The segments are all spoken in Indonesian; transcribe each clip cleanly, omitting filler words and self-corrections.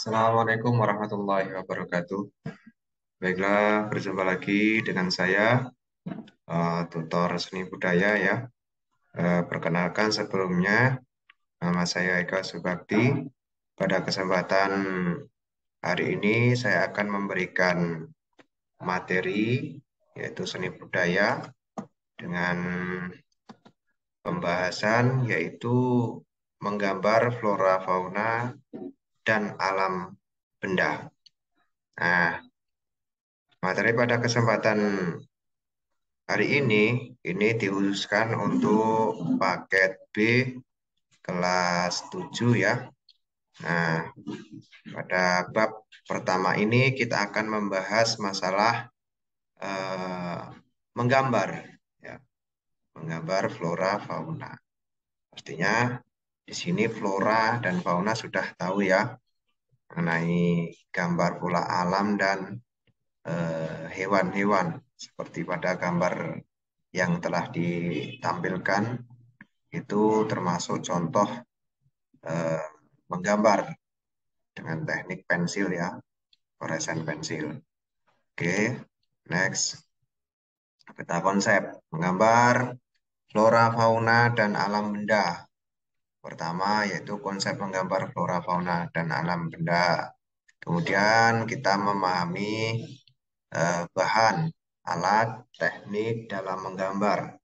Assalamualaikum warahmatullahi wabarakatuh. Baiklah, berjumpa lagi dengan saya, tutor seni budaya ya. Perkenalkan sebelumnya, nama saya Eka Subakti. Pada kesempatan hari ini, saya akan memberikan materi, yaitu seni budaya, dengan pembahasan yaitu menggambar flora, fauna, dan alam benda. Nah, materi pada kesempatan hari ini dikhususkan untuk paket B kelas 7 ya. Nah, pada bab pertama ini kita akan membahas masalah eh, menggambar ya, menggambar flora fauna. Pastinya di sini flora dan fauna sudah tahu ya mengenai gambar pola alam dan hewan-hewan seperti pada gambar yang telah ditampilkan itu termasuk contoh eh, menggambar dengan teknik pensil ya, fluorescent pensil. Oke, next. Kita konsep menggambar flora, fauna, dan alam benda. Pertama yaitu konsep menggambar flora, fauna, dan alam benda. Kemudian kita memahami bahan, alat, teknik dalam menggambar.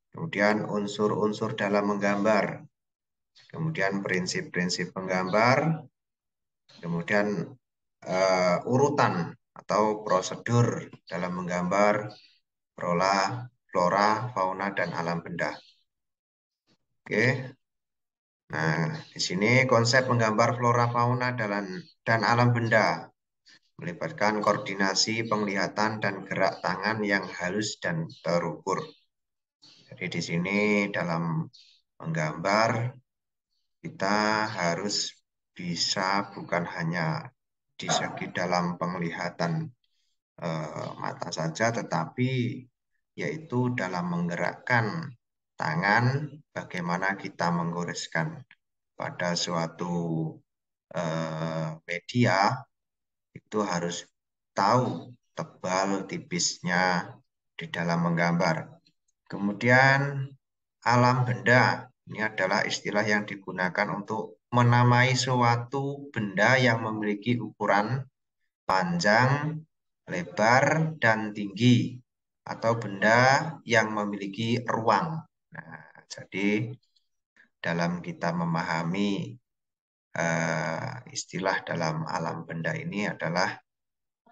Kemudian unsur-unsur dalam menggambar. Kemudian prinsip-prinsip menggambar. Kemudian urutan atau prosedur dalam menggambar flora, fauna, dan alam benda. Oke. Nah, di sini konsep menggambar flora, fauna, dan alam benda melibatkan koordinasi penglihatan dan gerak tangan yang halus dan terukur. Jadi di sini dalam menggambar kita harus bisa bukan hanya di segi dalam penglihatan mata saja, tetapi yaitu dalam menggerakkan tangan, bagaimana kita menggoreskan pada suatu media, itu harus tahu tebal tipisnya di dalam menggambar. Kemudian alam benda, ini adalah istilah yang digunakan untuk menamai suatu benda yang memiliki ukuran panjang, lebar, dan tinggi, atau benda yang memiliki ruang. Nah, jadi dalam kita memahami istilah dalam alam benda ini adalah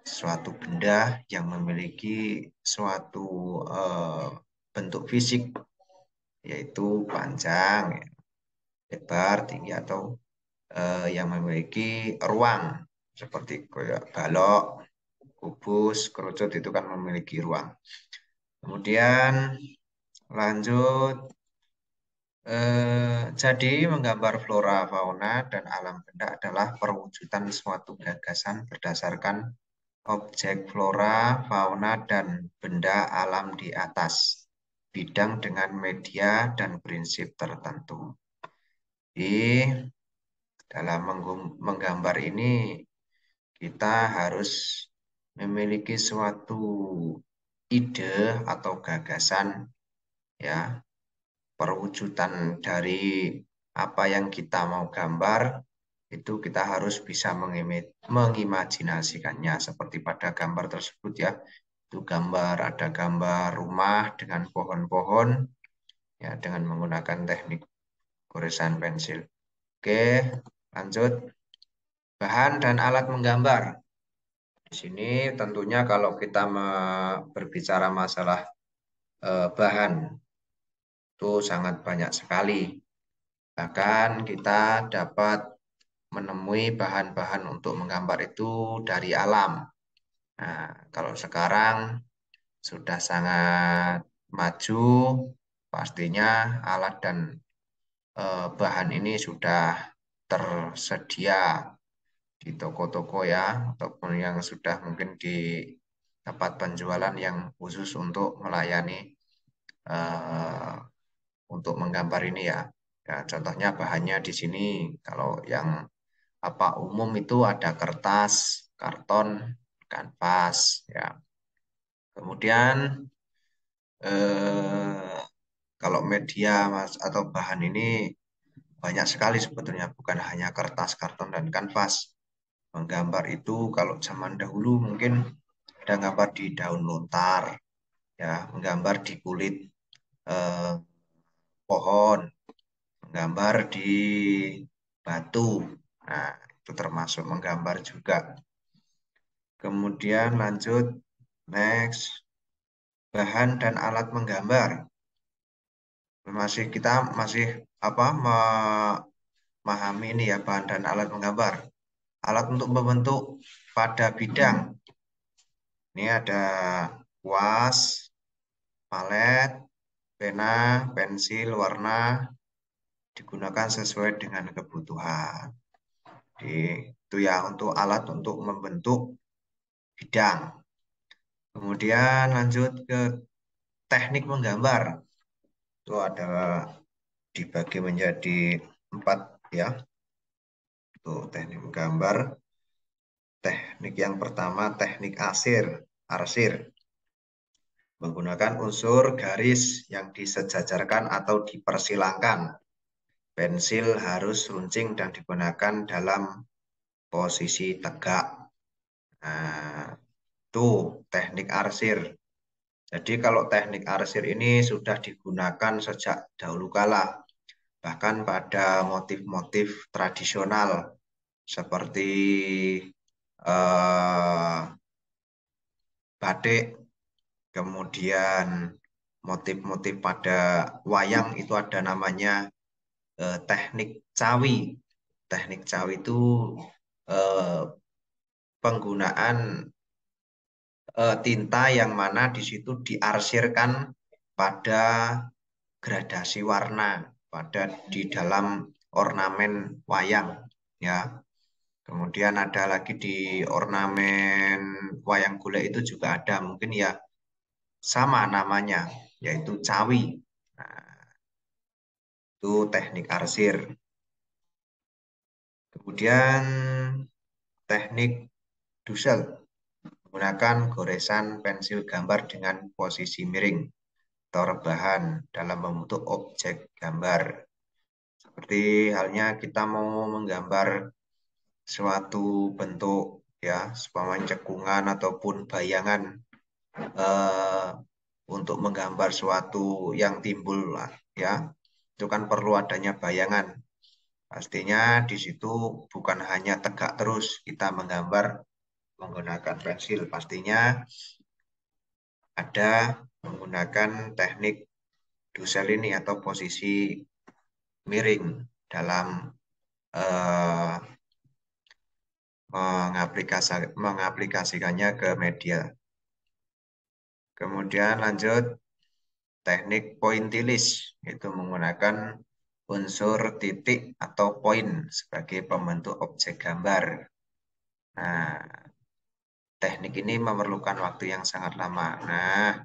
suatu benda yang memiliki suatu bentuk fisik, yaitu panjang, lebar, tinggi, atau yang memiliki ruang, seperti kayak balok, kubus, kerucut itu kan memiliki ruang. Kemudian lanjut, jadi menggambar flora, fauna, dan alam benda adalah perwujudan suatu gagasan berdasarkan objek flora, fauna, dan benda alam di atas bidang dengan media dan prinsip tertentu. Jadi dalam menggambar ini kita harus memiliki suatu ide atau gagasan ya, perwujudan dari apa yang kita mau gambar itu kita harus bisa mengimajinasikannya seperti pada gambar tersebut ya. Itu ada gambar rumah dengan pohon-pohon ya dengan menggunakan teknik goresan pensil. Oke, lanjut. Bahan dan alat menggambar. Di sini tentunya kalau kita berbicara masalah bahan itu sangat banyak sekali. Bahkan kita dapat menemui bahan-bahan untuk menggambar itu dari alam. Nah, kalau sekarang sudah sangat maju, pastinya alat dan bahan ini sudah tersedia di toko-toko ya, ataupun yang sudah mungkin di tempat penjualan yang khusus untuk melayani eh, untuk menggambar ini ya. Ya, contohnya bahannya di sini kalau yang apa umum itu ada kertas, karton, kanvas, ya. Kemudian eh, kalau media Mas atau bahan ini banyak sekali sebetulnya, bukan hanya kertas, karton, dan kanvas. Menggambar itu kalau zaman dahulu mungkin ada gambar di daun lontar, ya, menggambar di kulit eh, pohon, menggambar di batu. Nah, itu termasuk menggambar juga. Kemudian lanjut, next, bahan dan alat menggambar. Kita masih apa memahami ini ya bahan dan alat menggambar. Alat untuk membentuk pada bidang. Ini ada kuas, palet, pena, pensil, warna digunakan sesuai dengan kebutuhan. Jadi, itu ya untuk alat untuk membentuk bidang. Kemudian lanjut ke teknik menggambar. Itu ada dibagi menjadi 4 ya. Itu teknik menggambar. Teknik yang pertama teknik arsir. Menggunakan unsur garis yang disejajarkan atau dipersilangkan. Pensil harus runcing dan digunakan dalam posisi tegak. Nah, itu teknik arsir. Jadi kalau teknik arsir ini sudah digunakan sejak dahulu kala, bahkan pada motif-motif tradisional seperti eh, batik, kemudian motif-motif pada wayang itu ada namanya teknik cawi. Teknik cawi itu eh, penggunaan tinta yang mana di situ diarsirkan pada gradasi warna pada di dalam ornamen wayang ya. Kemudian ada lagi di ornamen wayang golek itu juga ada mungkin ya sama namanya yaitu cawi. Nah, itu teknik arsir. Kemudian teknik dusel menggunakan goresan pensil gambar dengan posisi miring atau rebahan dalam membentuk objek gambar. Seperti halnya kita mau menggambar suatu bentuk ya, seumpamanya cekungan ataupun bayangan eh, untuk menggambar suatu yang timbul ya, itu kan perlu adanya bayangan. Pastinya di situ bukan hanya tegak terus kita menggambar menggunakan pensil, pastinya ada menggunakan teknik dusel ini atau posisi miring dalam eh, mengaplikasikannya ke media. Kemudian lanjut teknik pointillis, yaitu menggunakan unsur titik atau poin sebagai pembentuk objek gambar. Nah, teknik ini memerlukan waktu yang sangat lama. Nah,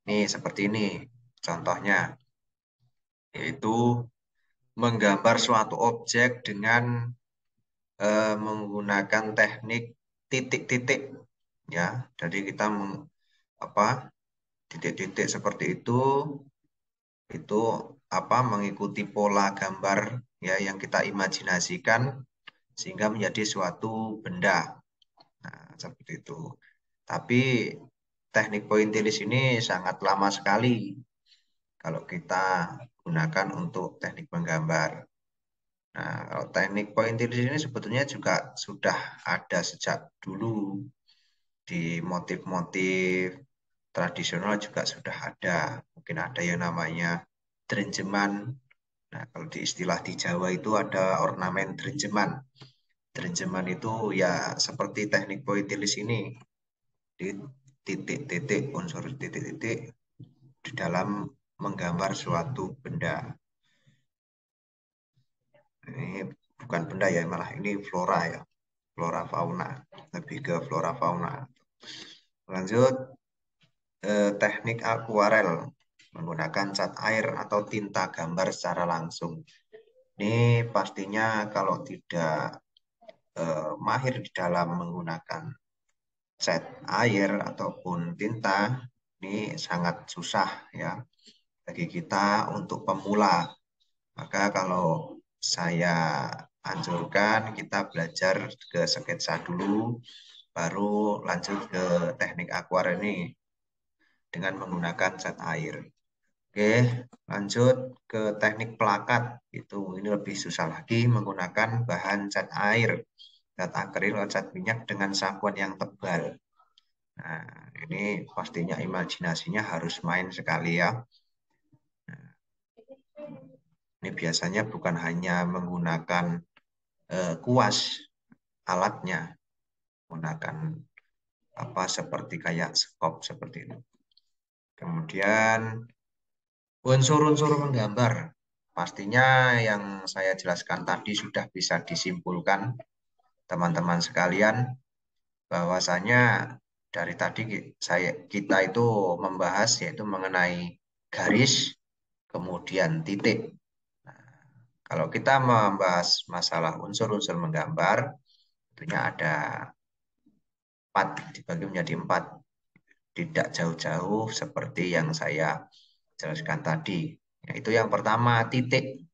ini seperti ini contohnya, yaitu menggambar suatu objek dengan menggunakan teknik titik-titik ya. Jadi kita apa titik-titik seperti itu apa mengikuti pola gambar ya yang kita imajinasikan sehingga menjadi suatu benda. Nah, seperti itu. Tapi teknik pointillis ini sangat lama sekali kalau kita gunakan untuk teknik menggambar. Nah, kalau teknik pointillis ini sebetulnya juga sudah ada sejak dulu di motif-motif tradisional juga sudah ada. Mungkin ada yang namanya drenjeman. Nah, kalau di istilah di Jawa itu ada ornamen drenjeman. Drenjeman itu ya seperti teknik pointillis ini. Di titik-titik, unsur titik-titik di dalam menggambar suatu benda. Ini bukan benda ya, malah ini flora ya. Flora fauna. Lebih ke flora fauna. Lanjut, teknik akuarel menggunakan cat air atau tinta gambar secara langsung. Ini pastinya kalau tidak mahir di dalam menggunakan cat air ataupun tinta, ini sangat susah ya bagi kita untuk pemula. Maka kalau saya anjurkan kita belajar ke sketsa dulu, baru lanjut ke teknik akuar ini dengan menggunakan cat air. Oke, lanjut ke teknik pelakat. Itu ini lebih susah lagi menggunakan bahan cat air, cat akril, cat minyak dengan sapuan yang tebal. Nah, ini pastinya imajinasinya harus main sekali ya. Ini biasanya bukan hanya menggunakan kuas alatnya, menggunakan apa seperti kayak skop seperti itu. Kemudian unsur-unsur menggambar. Pastinya yang saya jelaskan tadi sudah bisa disimpulkan teman-teman sekalian bahwasanya dari tadi kita itu membahas yaitu mengenai garis kemudian titik. Nah, kalau kita membahas masalah unsur-unsur menggambar, tentunya ada 4, dibagi menjadi 4. Tidak jauh-jauh seperti yang saya jelaskan tadi. Yaitu yang pertama, titik.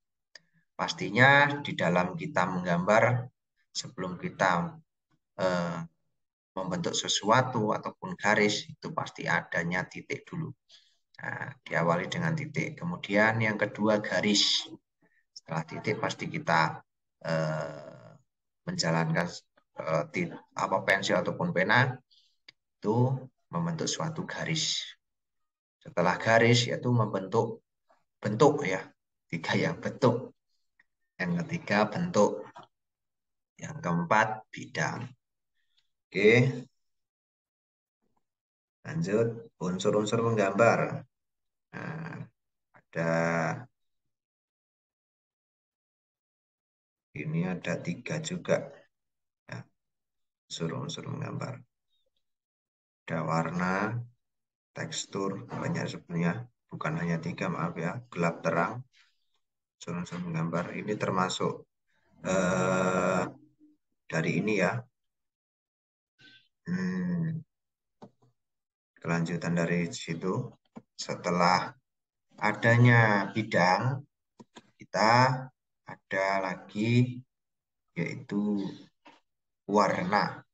Pastinya di dalam kita menggambar, sebelum kita eh, membentuk sesuatu ataupun garis, itu pasti adanya titik dulu. Nah, diawali dengan titik. Kemudian yang kedua, garis. Setelah titik pasti kita menjalankan pensil ataupun pena itu membentuk suatu garis. Setelah garis yaitu membentuk bentuk ya. 3 yang bentuk. Yang ketiga bentuk. Yang keempat bidang. Oke, lanjut unsur-unsur menggambar. Nah, ada ini ada 3 juga ya, unsur-unsur menggambar. Ada warna, tekstur, banyak sebenarnya. Bukan hanya 3, maaf ya, gelap terang. Unsur-unsur menggambar ini termasuk dari ini ya. Kelanjutan dari situ, setelah adanya bidang, kita ada lagi yaitu warna.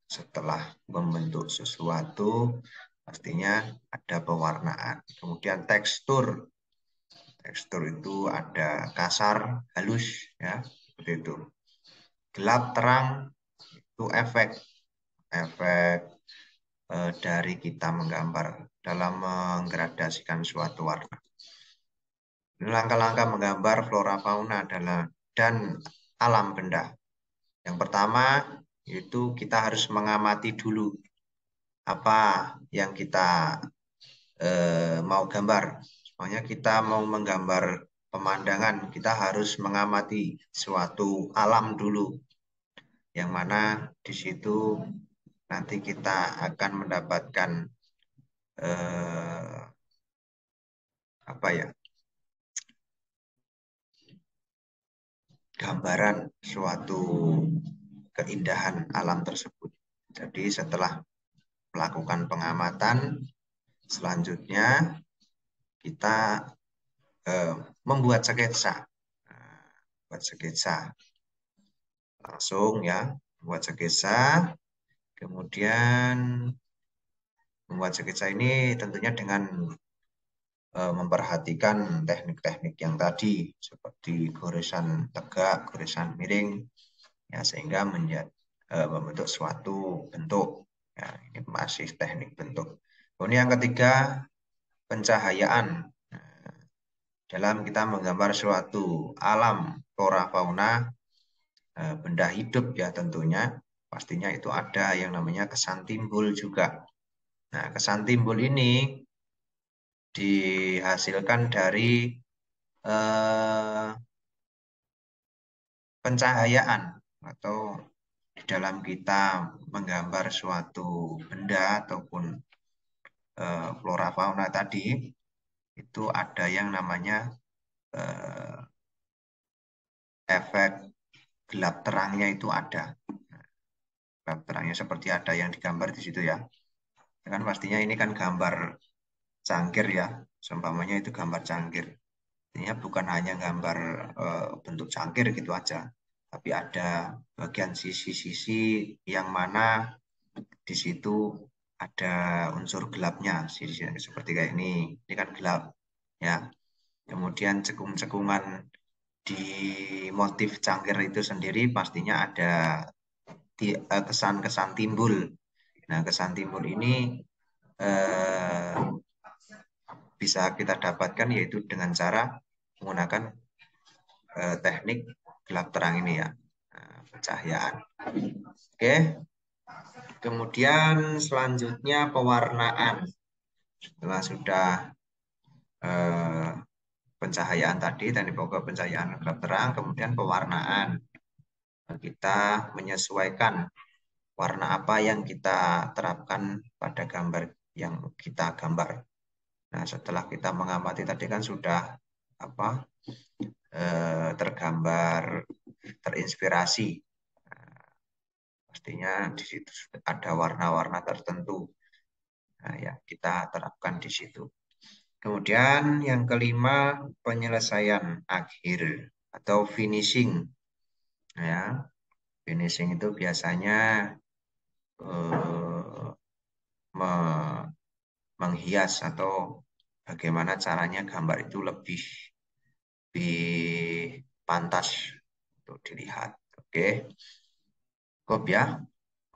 Setelah membentuk sesuatu, pastinya ada pewarnaan. Kemudian tekstur. Tekstur itu ada kasar, halus, ya, seperti itu. Gelap, terang, itu efek. Efek dari kita menggambar dalam menggradasikan suatu warna. Langkah-langkah menggambar flora fauna adalah dan alam benda. Yang pertama itu kita harus mengamati dulu apa yang kita mau gambar. Soalnya kita mau menggambar pemandangan, kita harus mengamati suatu alam dulu. Yang mana di situ nanti kita akan mendapatkan apa ya? Gambaran suatu keindahan alam tersebut. Jadi setelah melakukan pengamatan, selanjutnya kita membuat sketsa. Buat sketsa. Langsung ya, buat sketsa. Kemudian membuat sketsa ini tentunya dengan memperhatikan teknik-teknik yang tadi seperti goresan tegak, goresan miring, ya sehingga membentuk suatu bentuk. Ya, ini masih teknik bentuk. Kemudian yang ketiga, pencahayaan. Nah, dalam kita menggambar suatu alam flora fauna, benda hidup ya tentunya, pastinya itu ada yang namanya kesan timbul juga. Nah, kesan timbul ini dihasilkan dari pencahayaan atau di dalam kita menggambar suatu benda ataupun flora fauna tadi itu ada yang namanya efek gelap terangnya itu ada. Gelap terangnya seperti ada yang digambar di situ ya. Kan pastinya ini kan gambar cangkir ya. Seumpamanya itu gambar cangkir. Artinya bukan hanya gambar bentuk cangkir gitu aja. Tapi ada bagian sisi-sisi yang mana di situ ada unsur gelapnya. Sisi seperti kayak ini. Ini kan gelap ya. Kemudian cekung-cekungan di motif cangkir itu sendiri pastinya ada kesan-kesan timbul. Nah, kesan timbul ini eh, bisa kita dapatkan yaitu dengan cara menggunakan teknik gelap terang ini ya, pencahayaan. Oke, kemudian selanjutnya pewarnaan. Setelah sudah eh, pencahayaan tadi, teknik pokok pencahayaan gelap terang, kemudian pewarnaan. Kita menyesuaikan warna apa yang kita terapkan pada gambar yang kita gambar. Nah, setelah kita mengamati tadi kan sudah apa tergambar, terinspirasi. Nah, pastinya di situ ada warna-warna tertentu. Nah, ya kita terapkan di situ. Kemudian yang kelima, penyelesaian akhir atau finishing. Ya, finishing itu biasanya eh, menghias atau bagaimana caranya gambar itu lebih pantas untuk dilihat. Oke, cukup ya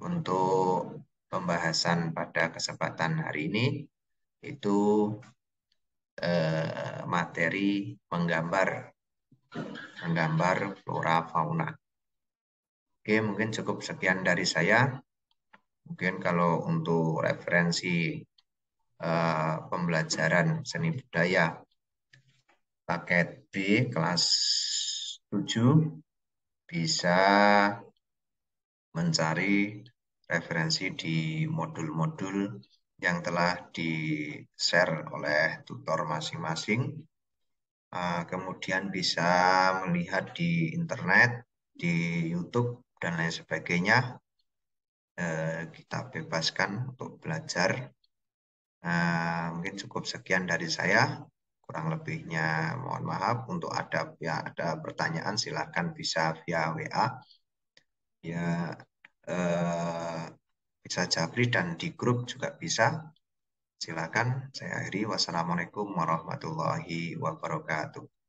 untuk pembahasan pada kesempatan hari ini itu materi menggambar flora fauna. Oke, mungkin cukup sekian dari saya. Mungkin kalau untuk referensi pembelajaran seni budaya paket B kelas 7 bisa mencari referensi di modul-modul yang telah di-share oleh tutor masing-masing. Kemudian bisa melihat di internet, di YouTube, dan lain sebagainya. Kita bebaskan untuk belajar. Mungkin cukup sekian dari saya. Kurang lebihnya mohon maaf. Untuk ada pertanyaan silahkan bisa via WA. Ya, bisa Japri dan di grup juga bisa. Silakan, saya akhiri. Wassalamualaikum warahmatullahi wabarakatuh.